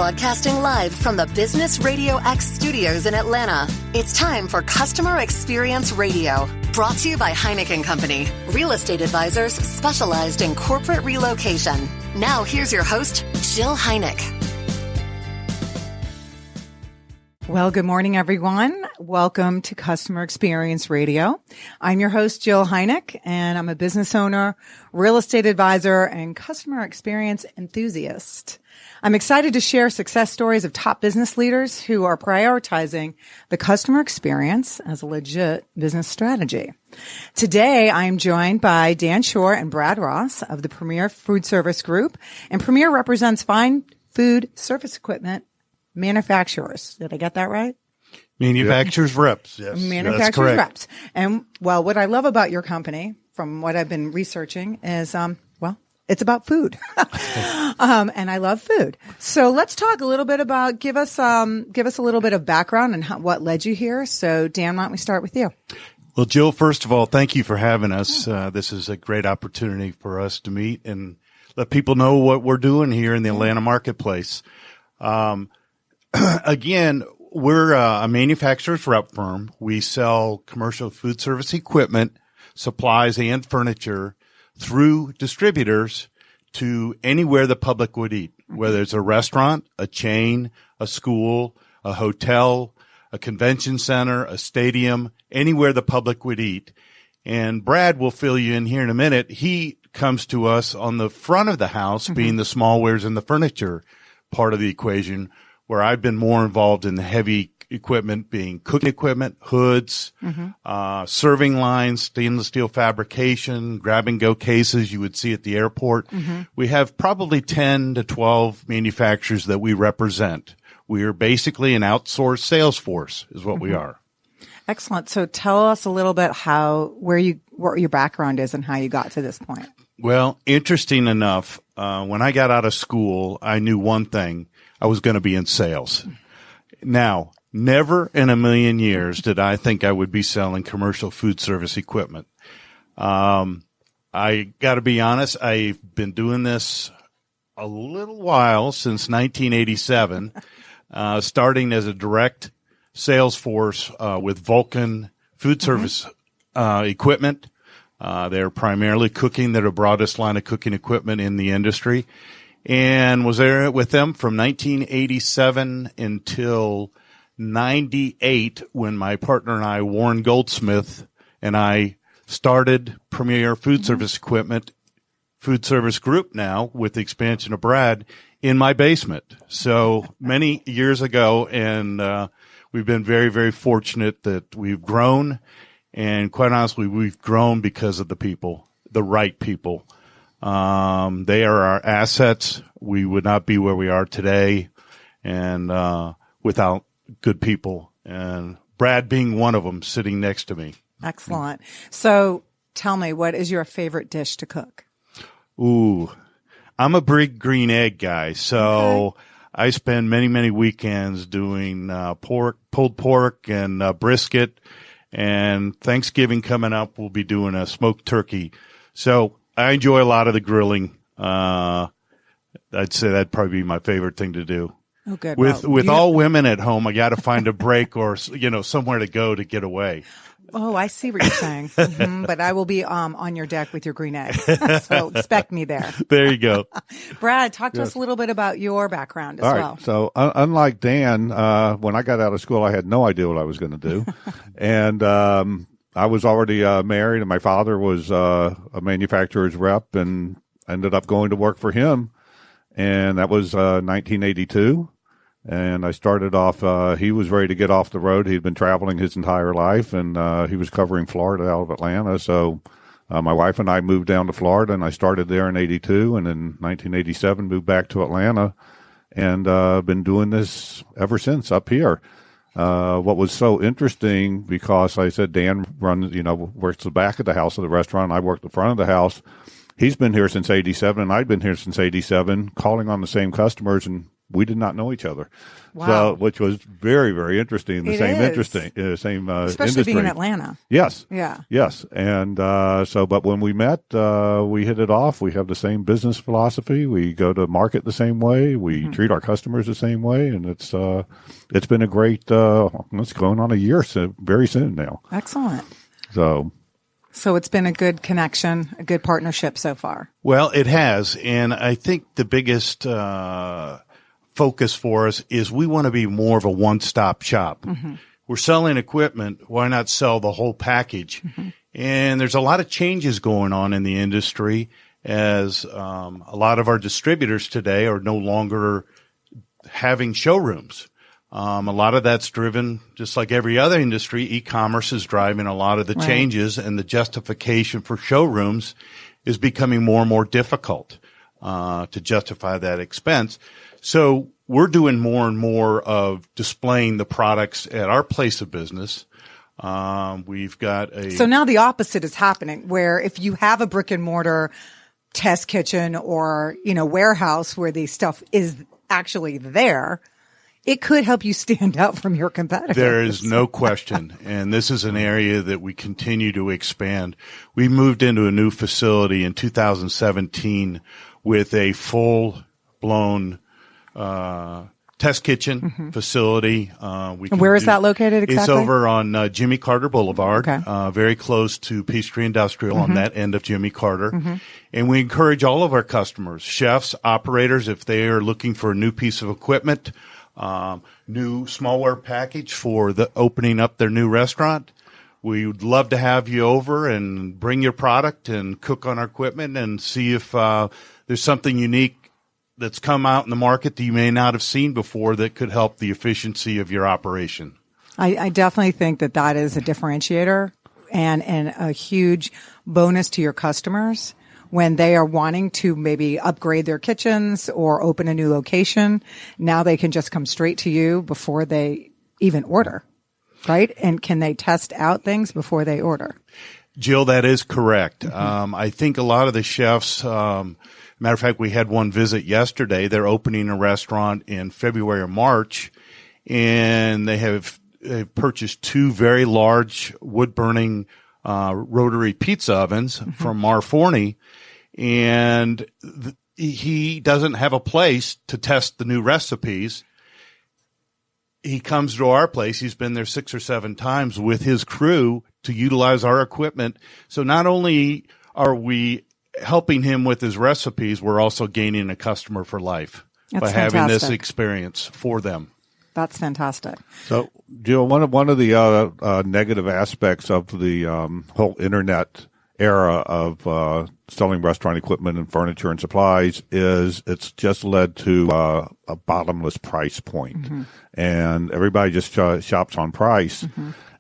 Broadcasting live from the Business Radio X studios in Atlanta. It's time for Customer Experience Radio. Brought to you by Heineken Company, real estate advisors specialized in corporate relocation. Now here's your host, Jill Heineck. Well, good morning, everyone. Welcome to Customer Experience Radio. I'm your host, Jill Heineck, and I'm a business owner, real estate advisor, and customer experience enthusiast. I'm excited to share success stories of top business leaders who are prioritizing the customer experience as a legit business strategy. Today, I'm joined by Dan Schorr and Brad Ross of the Premier Foodservice Group, and Premier represents fine food service equipment manufacturers. Did I get that right? Manufacturers reps. Yes. Manufacturers reps. And well, what I love about your company, from what I've been researching, is, it's about food. And I love food. So let's talk a little bit about, give us a little bit of background and what led you here. So Dan, why don't we start with you? Well, Jill, first of all, thank you for having us. This is a great opportunity for us to meet and let people know what we're doing here in the Atlanta marketplace. Again, we're a manufacturer's rep firm. We sell commercial food service equipment, supplies, and furniture through distributors to anywhere the public would eat, whether it's a restaurant, a chain, a school, a hotel, a convention center, a stadium, anywhere the public would eat. And Brad will fill you in here in a minute. He comes to us on the front of the house, being the smallwares and the furniture part of the equation, where I've been more involved in the heavy equipment, being cooking equipment, hoods, serving lines, stainless steel fabrication, grab-and-go cases you would see at the airport. We have probably 10 to 12 manufacturers that we represent. We are basically an outsourced sales force is what we are. Excellent. So tell us a little bit what your background is and how you got to this point. Well, interesting enough, when I got out of school, I knew one thing. I was going to be in sales. Now, never in a million years did I think I would be selling commercial food service equipment. I got to be honest, I've been doing this a little while, since 1987, starting as a direct sales force with Vulcan Food Service equipment. They're primarily cooking. They're the broadest line of cooking equipment in the industry. And was there with them from 1987 until 98, when my partner and I, Warren Goldsmith, and I started Premier Food Service Equipment, Food Service Group now, with the expansion of Brad, in my basement. So many years ago, and we've been very, very fortunate that we've grown. And quite honestly, we've grown because of the people, the right people. They are our assets. We would not be where we are today and without good people. And Brad being one of them, sitting next to me. Excellent. So tell me, what is your favorite dish to cook? Ooh, I'm a big green egg guy. So I spend many, many weekends doing pulled pork and brisket. And Thanksgiving coming up, we'll be doing a smoked turkey. So I enjoy a lot of the grilling. I'd say that'd probably be my favorite thing to do. Oh, good. With all women at home, I got to find a break or, somewhere to go to get away. Oh, I see what you're saying. But I will be on your deck with your green egg. So expect me there. There you go. Brad, talk to us a little bit about your background as well. So unlike Dan, when I got out of school, I had no idea what I was going to do. And I was already married, and my father was a manufacturer's rep, and ended up going to work for him. And that was 1982. And I started off, he was ready to get off the road. He'd been traveling his entire life, and he was covering Florida out of Atlanta. So my wife and I moved down to Florida, and I started there in 82. And in 1987, moved back to Atlanta, and been doing this ever since up here. What was so interesting, because I said Dan works the back of the house of the restaurant. I work the front of the house. He's been here since 87, and I've been here since 87, calling on the same customers and we did not know each other. Wow. So, which was very, very interesting. The It same is. interesting, same Especially industry. being in Atlanta. Yes. Yeah. Yes. And but when we met, we hit it off. We have the same business philosophy. We go to market the same way. We treat our customers the same way. And it's been a great, it's going on a year very soon now. Excellent. So it's been a good connection, a good partnership so far. Well, it has. And I think the biggest focus for us is we want to be more of a one-stop shop. Mm-hmm. We're selling equipment. Why not sell the whole package? Mm-hmm. And there's a lot of changes going on in the industry as a lot of our distributors today are no longer having showrooms. A lot of that's driven, just like every other industry, e-commerce is driving a lot of the changes, and the justification for showrooms is becoming more and more difficult to justify that expense. So we're doing more and more of displaying the products at our place of business. We've got So now the opposite is happening, where if you have a brick and mortar test kitchen or, warehouse where the stuff is actually there, it could help you stand out from your competitors. There is no question. And this is an area that we continue to expand. We moved into a new facility in 2017 with a full-blown test kitchen facility. Where is that located exactly? It's over on Jimmy Carter Boulevard, okay. Very close to Peachtree Industrial on that end of Jimmy Carter. Mm-hmm. And we encourage all of our customers, chefs, operators, if they are looking for a new piece of equipment, new smallware package for the opening up their new restaurant, we would love to have you over and bring your product and cook on our equipment and see if there's something unique that's come out in the market that you may not have seen before that could help the efficiency of your operation. I definitely think that is a differentiator and a huge bonus to your customers when they are wanting to maybe upgrade their kitchens or open a new location. Now they can just come straight to you before they even order, right? And can they test out things before they order? Jill, that is correct. I think a lot of the chefs, matter of fact, we had one visit yesterday. They're opening a restaurant in February or March, and they've purchased 2 very large wood-burning rotary pizza ovens from Marforni, and he doesn't have a place to test the new recipes. He comes to our place. He's been there 6 or 7 times with his crew to utilize our equipment. So not only are we helping him with his recipes, we're also gaining a customer for life by having this experience for them. That's fantastic. So, Jill, one of the negative aspects of the whole internet era of selling restaurant equipment and furniture and supplies is it's just led to a bottomless price point. And everybody just shops on price.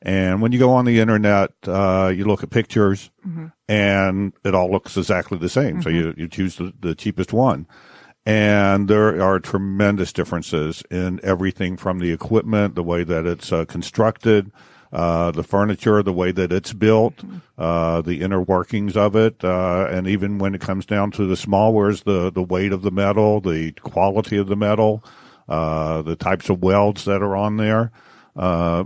And when you go on the internet, you look at pictures and it all looks exactly the same. So you choose the cheapest one. And there are tremendous differences in everything from the equipment, the way that it's constructed, the furniture, the way that it's built, the inner workings of it, and even when it comes down to the smallwares, the weight of the metal, the quality of the metal, the types of welds that are on there,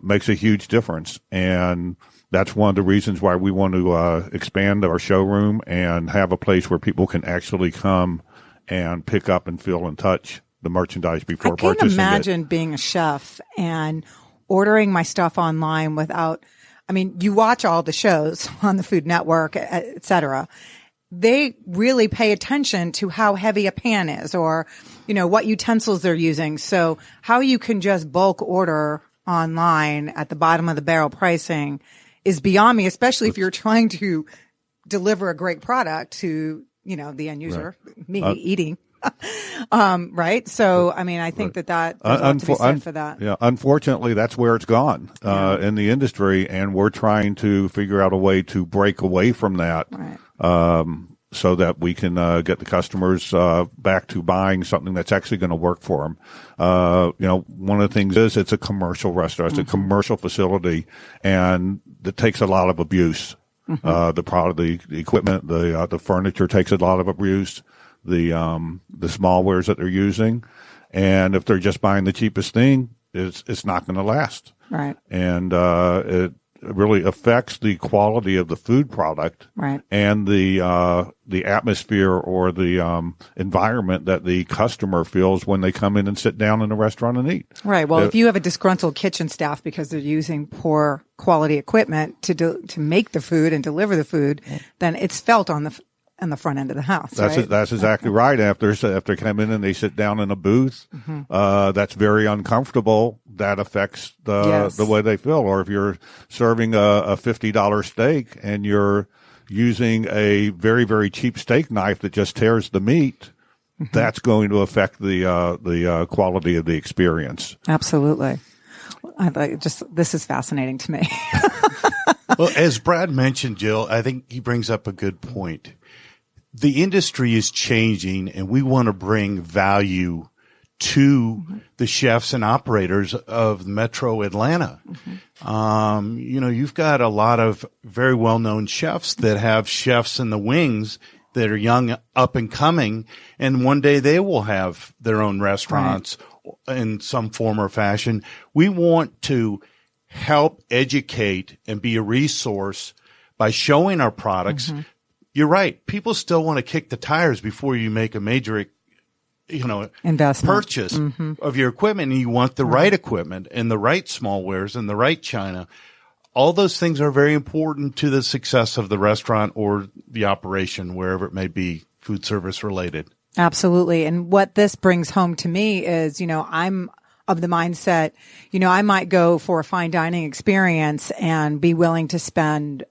makes a huge difference. And that's one of the reasons why we want to expand our showroom and have a place where people can actually come and pick up and feel and touch the merchandise before purchasing it. I can't imagine being a chef and ordering my stuff online without, you watch all the shows on the Food Network, et cetera. They really pay attention to how heavy a pan is or, what utensils they're using. So how you can just bulk order online at the bottom of the barrel pricing is beyond me, especially if you're trying to deliver a great product to, the end user, me eating. Right. So, I think that there's a lot to be said for that. Yeah. Unfortunately, that's where it's gone, in the industry. And we're trying to figure out a way to break away from that. Right. So that we can, get the customers, back to buying something that's actually going to work for them. One of the things is it's a commercial restaurant. It's a commercial facility and it takes a lot of abuse. The product, the equipment, the furniture takes a lot of abuse. The smallwares that they're using. And if they're just buying the cheapest thing, it's not going to last. Right. And it really affects the quality of the food product, right, and the atmosphere or the environment that the customer feels when they come in and sit down in a restaurant and eat. Right. Well, if you have a disgruntled kitchen staff because they're using poor quality equipment to make the food and deliver the food, then it's felt on the front end of the house. That's exactly right. After they come in and they sit down in a booth, that's very uncomfortable. That affects the way they feel. Or if you're serving a $50 steak and you're using a very, very cheap steak knife that just tears the meat, that's going to affect the quality of the experience. Absolutely. This is fascinating to me. Well, as Brad mentioned, Jill, I think he brings up a good point. The industry is changing, and we want to bring value to the chefs and operators of Metro Atlanta. You've got a lot of very well-known chefs that have chefs in the wings that are young, up and coming, and one day they will have their own restaurants in some form or fashion. We want to help educate and be a resource by showing our products. You're right. People still want to kick the tires before you make a major, investment purchase of your equipment. And you want the right equipment and the right smallwares and the right china. All those things are very important to the success of the restaurant or the operation, wherever it may be, food service related. Absolutely. And what this brings home to me is, I'm of the mindset, I might go for a fine dining experience and be willing to spend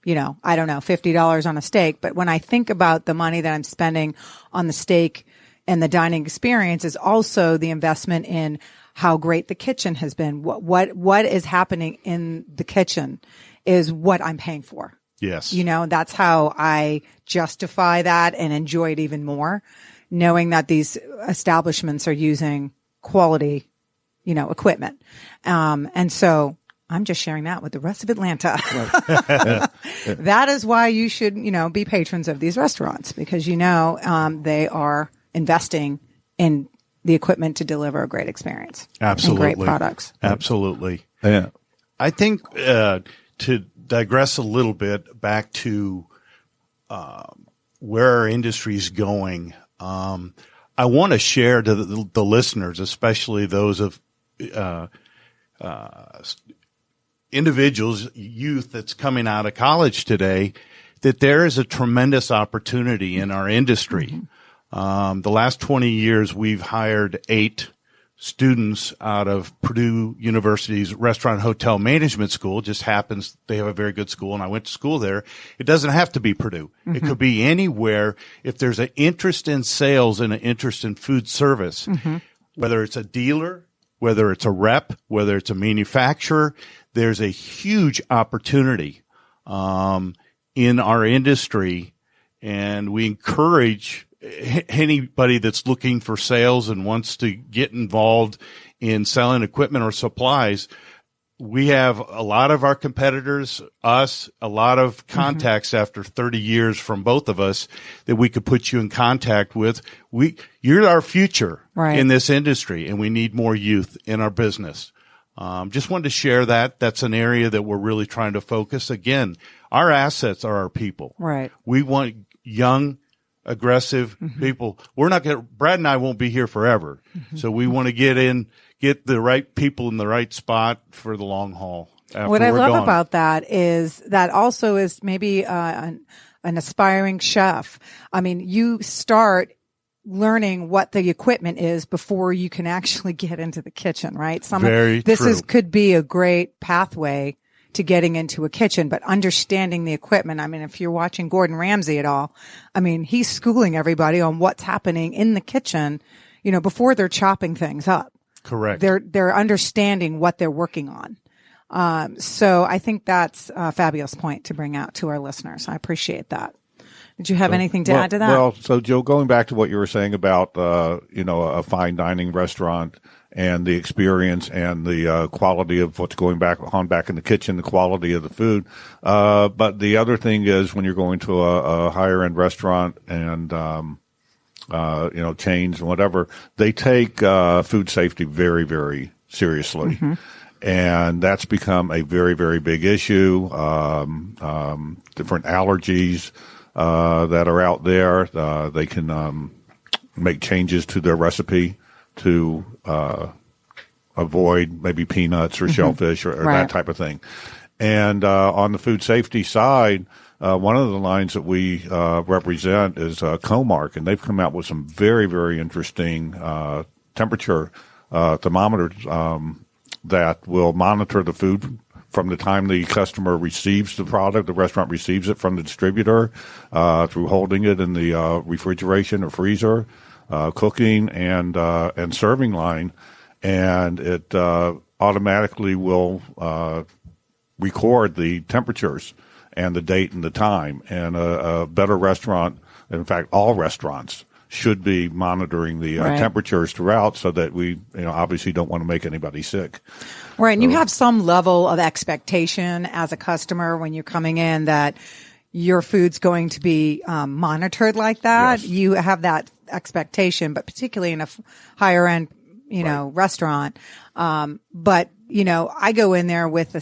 I don't know, $50 on a steak. But when I think about the money that I'm spending on the steak and the dining experience is also the investment in how great the kitchen has been. What is happening in the kitchen is what I'm paying for. Yes. That's how I justify that and enjoy it even more, knowing that these establishments are using quality, equipment. And so I'm just sharing that with the rest of Atlanta. That is why you should, be patrons of these restaurants, because, they are investing in the equipment to deliver a great experience. Absolutely. And great products. Absolutely. Yeah. I think to digress a little bit back to where our industry is going, I want to share to the listeners, especially those of individuals, youth that's coming out of college today, that there is a tremendous opportunity in our industry. The last 20 years, we've hired 8 students out of Purdue University's Restaurant Hotel Management School. Just happens they have a very good school, and I went to school there. It doesn't have to be Purdue. It could be anywhere. If there's an interest in sales and an interest in food service, whether it's a dealer, whether it's a rep, whether it's a manufacturer, there's a huge opportunity in our industry, and we encourage anybody that's looking for sales and wants to get involved in selling equipment or supplies. We have a lot of our competitors, a lot of contacts after 30 years from both of us that we could put you in contact with. You're our future in this industry, and we need more youth in our business. Just wanted to share that. That's an area that we're really trying to focus. Again, our assets are our people. Right. We want young, aggressive people. Brad and I won't be here forever. So we want to get the right people in the right spot for the long haul. What I love about that is that also is maybe an aspiring chef. I mean, you start learning what the equipment is before you can actually get into the kitchen, right? Could be a great pathway to getting into a kitchen, but understanding the equipment. I mean, if you're watching Gordon Ramsay at all, I mean, he's schooling everybody on what's happening in the kitchen, before they're chopping things up. Correct. They're understanding what they're working on. So I think that's a fabulous point to bring out to our listeners. I appreciate that. Did you have anything to add to that? Well, so Joe, going back to what you were saying about, a fine dining restaurant and the experience and the quality of what's going back in the kitchen, the quality of the food. But the other thing is when you're going to a higher end restaurant and chains and whatever, they take food safety very, very seriously. And that's become a very, very big issue. Different allergies that are out there, they can make changes to their recipe to avoid maybe peanuts or shellfish or that type of thing. And on the food safety side, one of the lines that we represent is Comark, and they've come out with some very, very interesting temperature thermometers that will monitor the food from the time the customer receives the product, the restaurant receives it from the distributor, through holding it in the refrigeration or freezer, cooking and serving line, and it automatically will record the temperatures and the date and the time. And a better restaurant, in fact, all restaurants should be monitoring the temperatures throughout, so that we, obviously don't want to make anybody sick. Right. And you have some level of expectation as a customer when you're coming in that your food's going to be monitored like that. Yes. You have that expectation, but particularly in a higher end, restaurant. But, I go in there with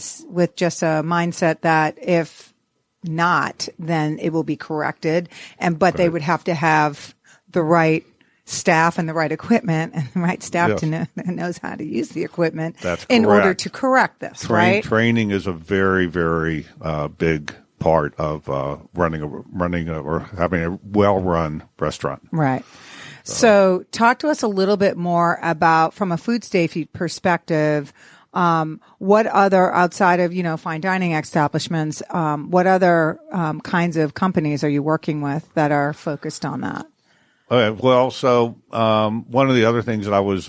just a mindset that if not, then it will be corrected. But they would have to have the right staff and the right equipment and the right staff to know, that knows how to use the equipment in order to correct this, right? Training is a very, very big part of running or having a well-run restaurant. Right. So talk to us a little bit more about, from a food safety perspective, what other, outside of, fine dining establishments, what other kinds of companies are you working with that are focused on that? Okay, well, so one of the other things that I was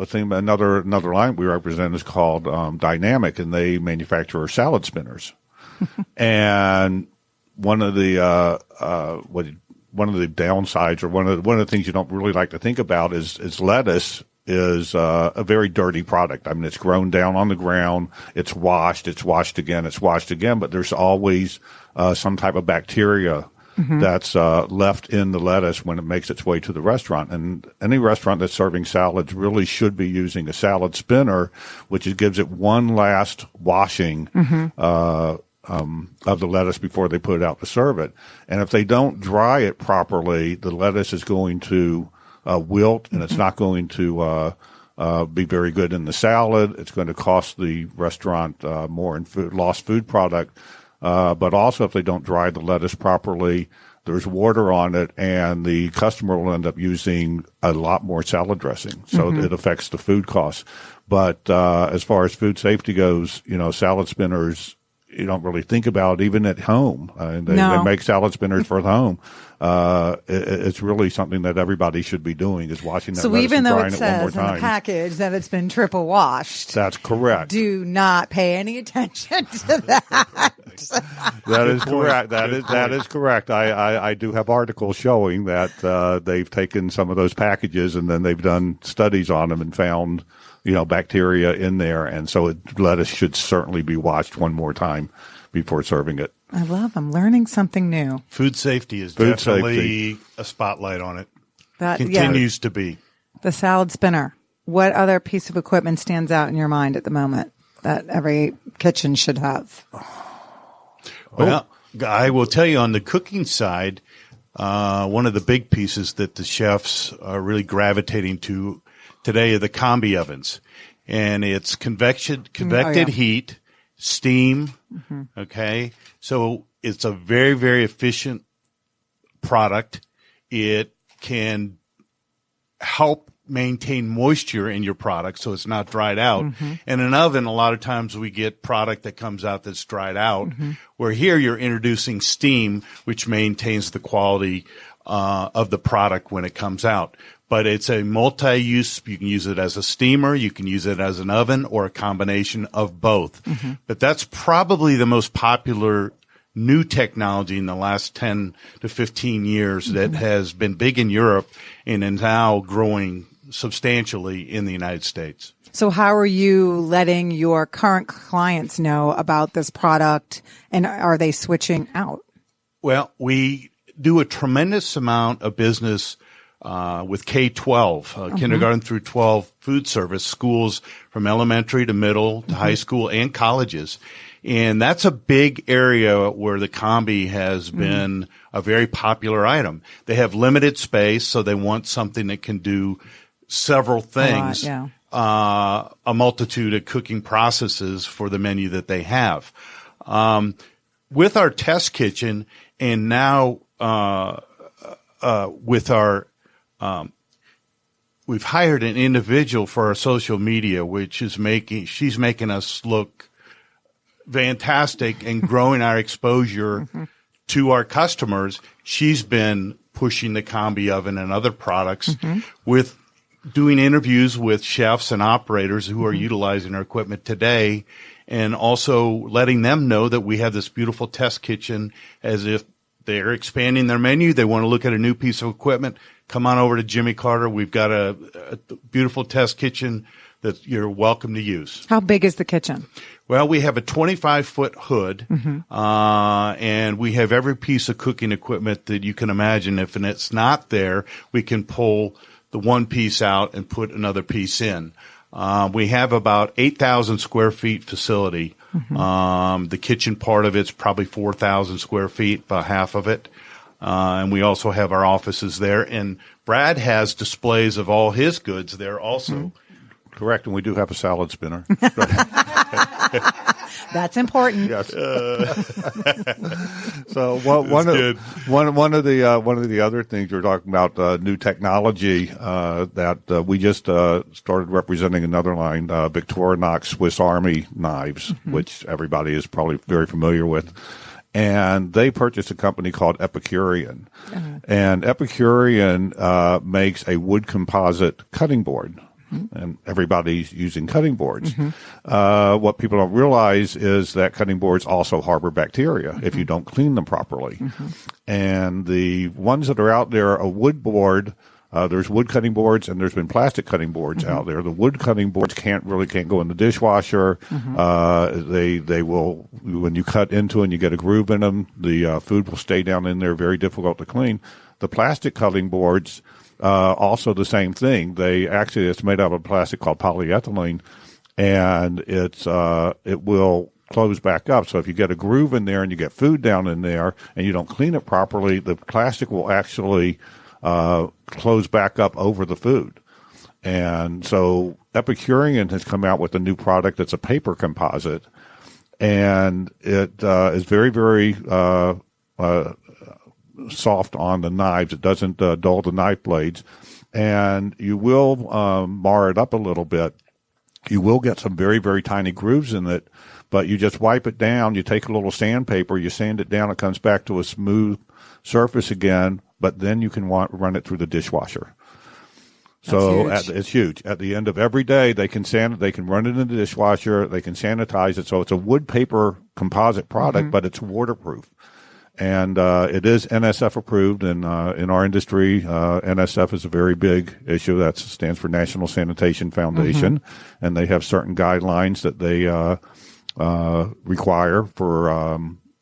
thinking about, another line we represent is called Dynamic, and they manufacture salad spinners. And one of the downsides, or one of the things you don't really like to think about is lettuce is a very dirty product. I mean, it's grown down on the ground, it's washed again, but there's always some type of bacteria that's left in the lettuce when it makes its way to the restaurant. And any restaurant that's serving salads really should be using a salad spinner, which gives it one last washing of the lettuce before they put it out to serve it. And if they don't dry it properly, the lettuce is going to wilt, and it's not going to be very good in the salad. It's going to cost the restaurant more in lost food product. But also, if they don't dry the lettuce properly, there's water on it, and the customer will end up using a lot more salad dressing. So it affects the food costs. But as far as food safety goes, salad spinners, you don't really think about even at home. They make salad spinners for the home. It's really something that everybody should be doing, is washing that so lettuce even and though drying it it one more says in time. the package that it's been triple washed, That's correct. do not pay any attention to that. That is correct. That is correct. I do have articles showing that they've taken some of those packages and then they've done studies on them and found bacteria in there, and so lettuce should certainly be washed one more time before serving it. I'm learning something new. Food safety is definitely a spotlight on it. That continues to be. The salad spinner. What other piece of equipment stands out in your mind at the moment that every kitchen should have? Well, I will tell you, on the cooking side, one of the big pieces that the chefs are really gravitating to today are the combi ovens. And it's convected heat, steam, okay? So it's a very, very efficient product. It can help maintain moisture in your product so it's not dried out. And an oven, a lot of times we get product that comes out that's dried out, where here you're introducing steam, which maintains the quality of the product when it comes out. But it's a multi-use. You can use it as a steamer, you can use it as an oven, or a combination of both. But that's probably the most popular new technology in the last 10 to 15 years that has been big in Europe and is now growing substantially in the United States. So how are you letting your current clients know about this product, and are they switching out? Well, we do a tremendous amount of business with K-12, kindergarten through 12 food service schools from elementary to middle to high school and colleges. And that's a big area where the combi has been a very popular item. They have limited space, so they want something that can do several things, a multitude of cooking processes for the menu that they have. With our test kitchen and now with our we've hired an individual for our social media, which is she's making us look fantastic and growing our exposure to our customers. She's been pushing the combi oven and other products with doing interviews with chefs and operators who are utilizing our equipment today, and also letting them know that we have this beautiful test kitchen. As if they're expanding their menu, they want to look at a new piece of equipment, come on over to Jimmy Carter. We've got a beautiful test kitchen that you're welcome to use. How big is the kitchen? Well, we have a 25-foot hood, and we have every piece of cooking equipment that you can imagine. If it's not there, we can pull the one piece out and put another piece in. We have about 8,000 square feet facility. The kitchen part of it's probably 4,000 square feet, about half of it. And we also have our offices there. And Brad has displays of all his goods there also. Correct, and we do have a salad spinner. That's important. Yes. So one of the other things you're talking about, new technology that we just started representing another line, Victorinox Swiss Army knives, which everybody is probably very familiar with. And they purchased a company called Epicurean. And Epicurean makes a wood composite cutting board. And everybody's using cutting boards. What people don't realize is that cutting boards also harbor bacteria if you don't clean them properly. And the ones that are out there, a wood board, there's wood cutting boards and there's been plastic cutting boards out there. The wood cutting boards can't go in the dishwasher. They will, when you cut into and you get a groove in them, the food will stay down in there, very difficult to clean. The plastic cutting boards, also the same thing. It's made out of plastic called polyethylene, and it will close back up. So if you get a groove in there and you get food down in there and you don't clean it properly, the plastic will actually close back up over the food. And so Epicurean has come out with a new product that's a paper composite, and it is very, very soft on the knives. It doesn't dull the knife blades, and you will mar it up a little bit. You will get some very, very tiny grooves in it, but you just wipe it down. You take a little sandpaper, you sand it down, it comes back to a smooth surface again, but then you can run it through the dishwasher. So it's huge. At the end of every day, they can run it in the dishwasher, they can sanitize it. So it's a wood paper composite product, but it's waterproof. And it is NSF approved, and in our industry, NSF is a very big issue. That stands for National Sanitation Foundation, and they have certain guidelines that they require for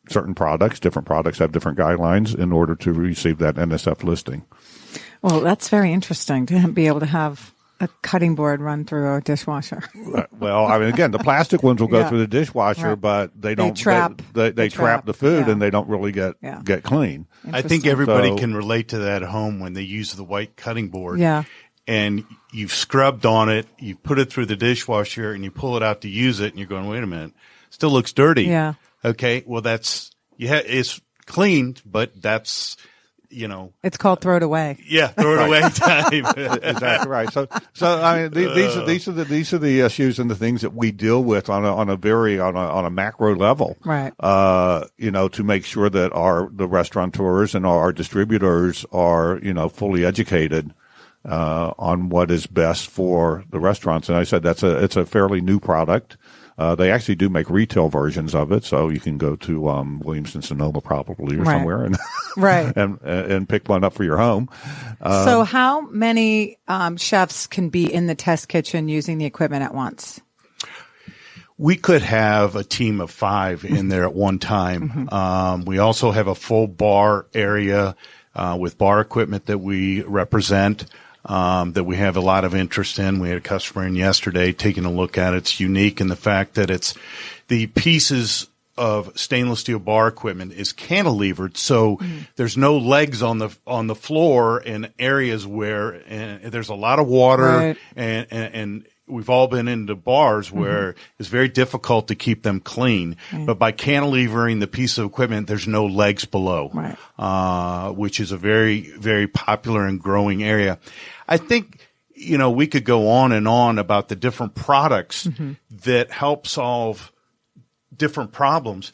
certain products. Different products have different guidelines in order to receive that NSF listing. Well, that's very interesting to be able to have a cutting board run through a dishwasher. Well, I mean, again, the plastic ones will go through the dishwasher, but they don't. They trap the food, and they don't really get clean. I think everybody can relate to that at home when they use the white cutting board. Yeah. And you've scrubbed on it, you put it through the dishwasher, and you pull it out to use it, and you're going, wait a minute, still looks dirty. Yeah. Okay. Well, it's cleaned, but that's. It's called throw it away. Yeah, throw it away time. Exactly right. So I mean, these are the issues and the things that we deal with on a macro level, right? To make sure that the restaurateurs and our distributors are fully educated on what is best for the restaurants. And I said it's a fairly new product. They actually do make retail versions of it, so you can go to Williamson-Sonoma probably or somewhere and and pick one up for your home. So how many chefs can be in the test kitchen using the equipment at once? We could have a team of 5 in there at one time. We also have a full bar area with bar equipment that we represent, that we have a lot of interest in. We had a customer in yesterday taking a look at it. It's unique in the fact that it's the pieces of stainless steel bar equipment is cantilevered, so there's no legs on the floor in areas where there's a lot of water, right. and we've all been into bars where it's very difficult to keep them clean. Right. But by cantilevering the piece of equipment, there's no legs below, right. Which is a very, very popular and growing area. I think, we could go on and on about the different products that help solve different problems.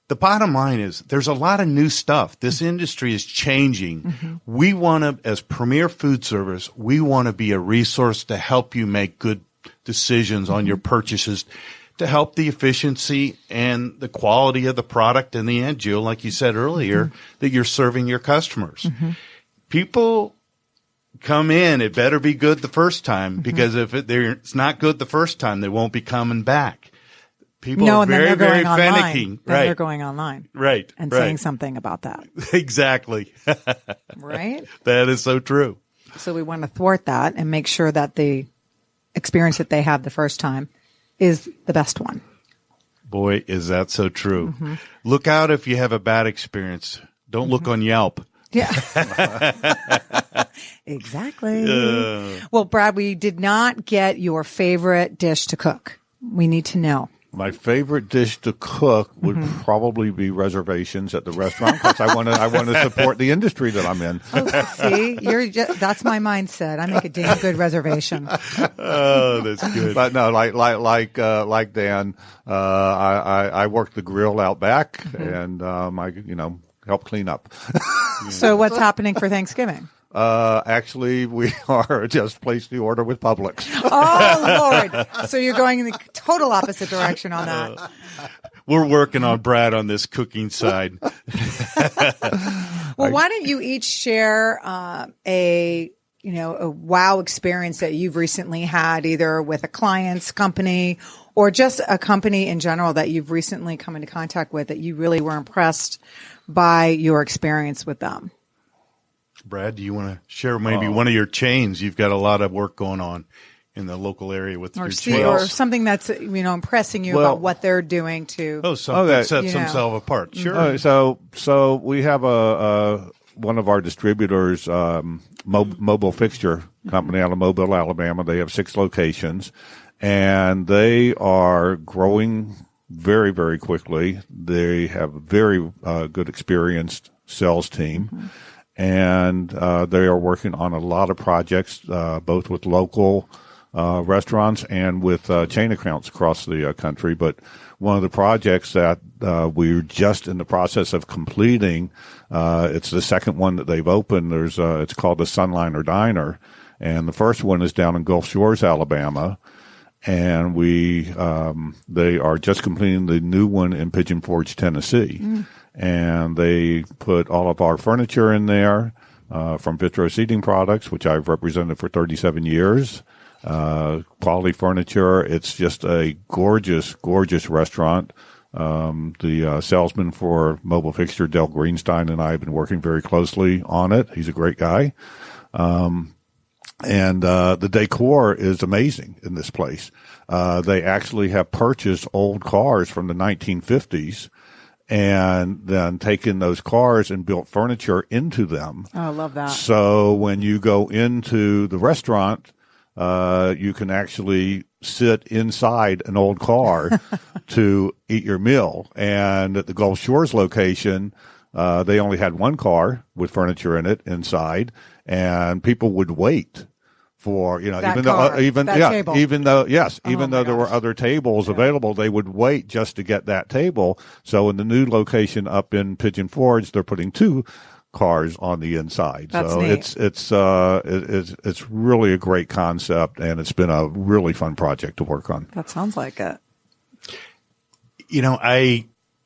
The bottom line is there's a lot of new stuff. This industry is changing. We want to, as Premier Food Service, we want to be a resource to help you make good decisions on your purchases, to help the efficiency and the quality of the product in the end, Jill, like you said earlier, that you're serving your customers. People come in, it better be good the first time, because if it's not good the first time, they won't be coming back. People are very, very finicky. Right. They're going online. Right. And saying something about that. Exactly. Right? That is so true. So we want to thwart that and make sure that the experience that they have the first time is the best one. Boy, is that so true. Look out if you have a bad experience. Don't look on Yelp. Yeah. Exactly. Well, Brad, we did not get your favorite dish to cook. We need to know. My favorite dish to cook would probably be reservations at the restaurant, because I want to support the industry that I'm in. See, that's my mindset. I make a damn good reservation. Oh, that's good. But no, like Dan, I work the grill out back, and I help clean up. So what's happening for Thanksgiving? Actually, we are just placed the order with Publix. Oh, Lord. So you're going in the total opposite direction on that. We're working on Brad on this cooking side. Well, why don't you each share a wow experience that you've recently had, either with a client's company or just a company in general that you've recently come into contact with that you really were impressed by your experience with them? Brad, do you want to share maybe one of your chains? You've got a lot of work going on in the local area with your chains. Or something that's impressing you about what they're doing to something that sets themselves apart. Sure. So we have one of our distributors, mobile fixture company out of Mobile, Alabama. They have 6 locations, and they are growing very, very quickly. They have a very good experienced sales team. And they are working on a lot of projects, both with local restaurants and with chain accounts across the country. But one of the projects that we're just in the process of completing, it's the second one that they've opened. It's called the Sunliner Diner, and the first one is down in Gulf Shores, Alabama. And they are just completing the new one in Pigeon Forge, Tennessee. And they put all of our furniture in there from Vitro Seating Products, which I've represented for 37 years. Quality furniture. It's just a gorgeous, gorgeous restaurant. The salesman for Mobile Fixture, Del Greenstein, and I have been working very closely on it. He's a great guy. And the decor is amazing in this place. They actually have purchased old cars from the 1950s and then taken those cars and built furniture into them. Oh, I love that. So when you go into the restaurant, you can actually sit inside an old car to eat your meal. And at the Gulf Shores location, they only had one car with furniture in it inside, and people would wait for, even though there were other tables available, they would wait just to get that table. So in the new location up in Pigeon Forge, they're putting 2 cars on the inside. That's so neat. it's really a great concept, and it's been a really fun project to work on. That sounds like it. I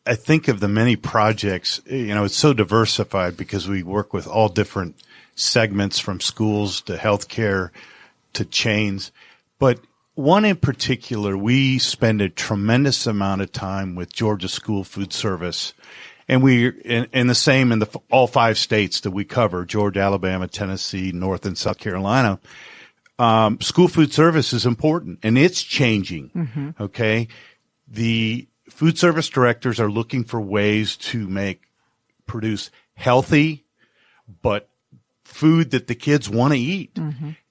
think of the many projects, it's so diversified because we work with all different segments, from schools to healthcare to chains. But one in particular, we spend a tremendous amount of time with Georgia School Food Service. And and the same in all 5 states that we cover, Georgia, Alabama, Tennessee, North and South Carolina. School food service is important, and it's changing. Okay. The food service directors are looking for ways to produce healthy, but food that the kids want to eat.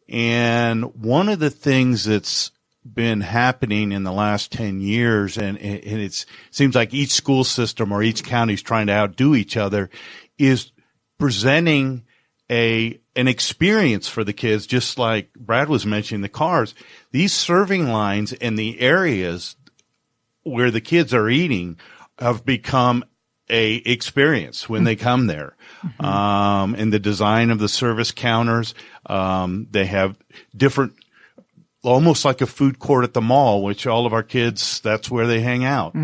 And one of the things that's been happening in the last 10 years, and it seems like each school system or each county is trying to outdo each other, is presenting an experience for the kids, just like Brad was mentioning the cars. These serving lines and the areas where the kids are eating have become a experience when they come there. And the design of the service counters, they have different, almost like a food court at the mall, which all of our kids, that's where they hang out.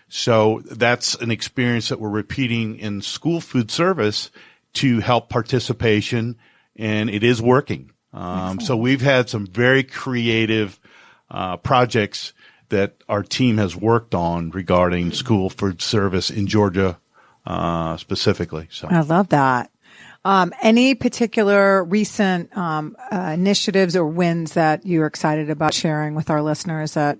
So that's an experience that we're repeating in school food service to help participation, and it is working. So we've had some very creative projects that our team has worked on regarding school food service in Georgia specifically. So I love that. Any particular recent initiatives or wins that you're excited about sharing with our listeners? That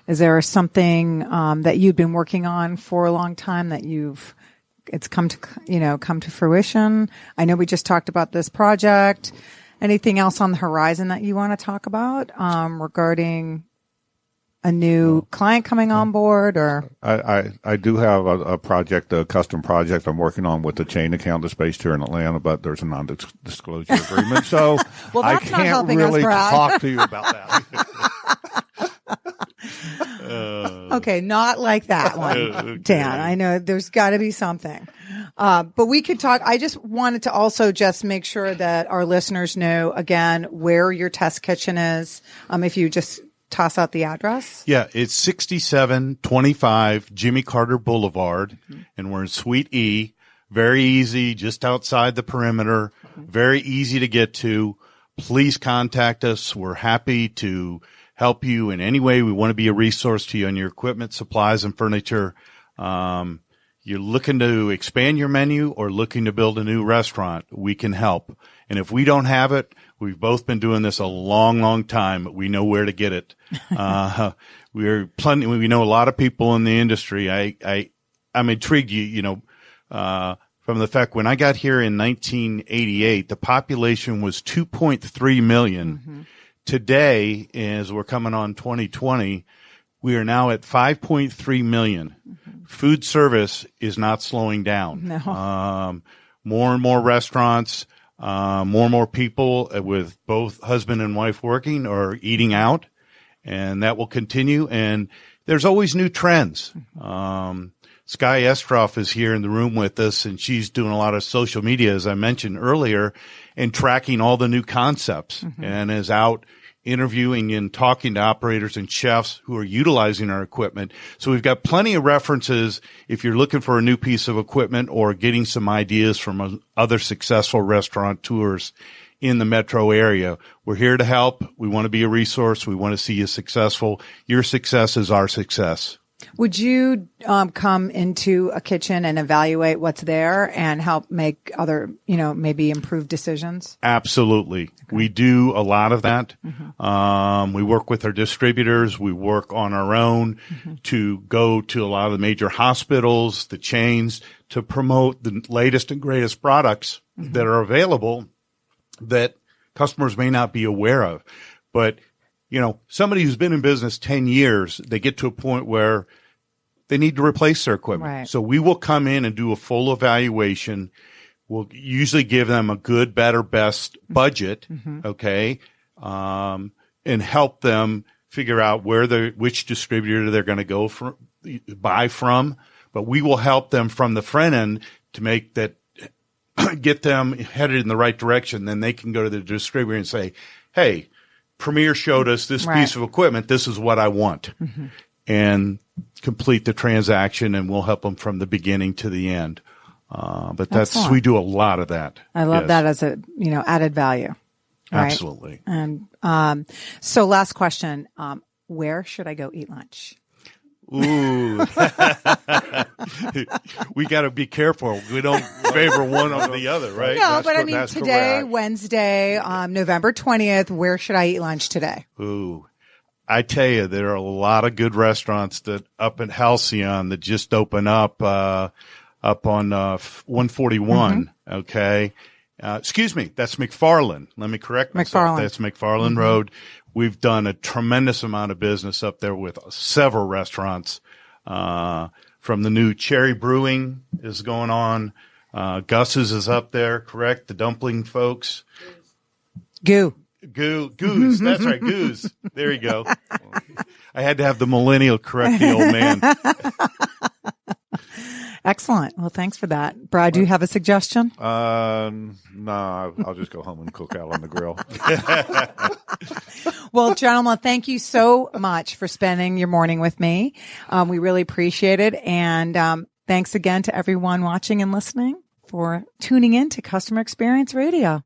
is there something that you've been working on for a long time that it's come to fruition? I know we just talked about this project. Anything else on the horizon that you want to talk about regarding a new client coming on board? Or I do have a project, a custom project I'm working on with the chain account that's based here in Atlanta, but there's a non-disclosure agreement, so well, I that's not can't helping really us, Brad. talk to you about that. Okay, not like that one, Dan. I know there's got to be something. But we could talk. I just wanted to also just make sure that our listeners know, again, where your test kitchen is. If you just toss out the address. Yeah, it's 6725 Jimmy Carter Boulevard, and we're in Suite E. Very easy, just outside the perimeter. Very easy to get to. Please contact us. We're happy to help you in any way. We want to be a resource to you on your equipment, supplies, and furniture. You're looking to expand your menu or looking to build a new restaurant, we can help. And if we don't have it, we've both been doing this a long, long time. We know where to get it. We know a lot of people in the industry. I'm intrigued, from the fact when I got here in 1988, the population was 2.3 million. Today, as we're coming on 2020, we are now at 5.3 million. Food service is not slowing down. No. More and more restaurants, more and more people with both husband and wife working or eating out, and that will continue. And there's always new trends. Sky Estroff is here in the room with us, and she's doing a lot of social media, as I mentioned earlier, and tracking all the new concepts and is out interviewing and talking to operators and chefs who are utilizing our equipment. So we've got plenty of references if you're looking for a new piece of equipment or getting some ideas from other successful restaurateurs in the metro area. We're here to help. We want to be a resource. We want to see you successful. Your success is our success. Would you come into a kitchen and evaluate what's there and help make other, maybe improved decisions? Absolutely. Okay. We do a lot of that. We work with our distributors. We work on our own to go to a lot of the major hospitals, the chains, to promote the latest and greatest products that are available that customers may not be aware of. But somebody who's been in business 10 years, they get to a point where they need to replace their equipment. Right. So we will come in and do a full evaluation. We'll usually give them a good, better, best budget, okay, and help them figure out which distributor they're going to buy from. But we will help them from the front end to make that, get them headed in the right direction. Then they can go to the distributor and say, hey, Premier showed us this piece of equipment. This is what I want. And complete the transaction, and we'll help them from the beginning to the end. But we do a lot of that. I love that as a, added value. Right? Absolutely. And so last question, where should I go eat lunch? Ooh. We got to be careful. We don't favor one over the other, right? No, but I mean, that's today, correct. Wednesday, November 20th, where should I eat lunch today? Ooh. I tell you, there are a lot of good restaurants that up in Halcyon that just open up on 141. Okay. Excuse me. That's McFarland. Let me correct myself. McFarland. That's McFarland Road. We've done a tremendous amount of business up there with several restaurants. From the new Cherry Brewing is going on. Gus's is up there, correct? The dumpling folks. Goose. That's right. Goose. There you go. I had to have the millennial correct the old man. Excellent. Well, thanks for that. Brad, do you have a suggestion? No, I'll just go home and cook out on the grill. Well, gentlemen, thank you so much for spending your morning with me. We really appreciate it. And thanks again to everyone watching and listening for tuning in to Customer Experience Radio.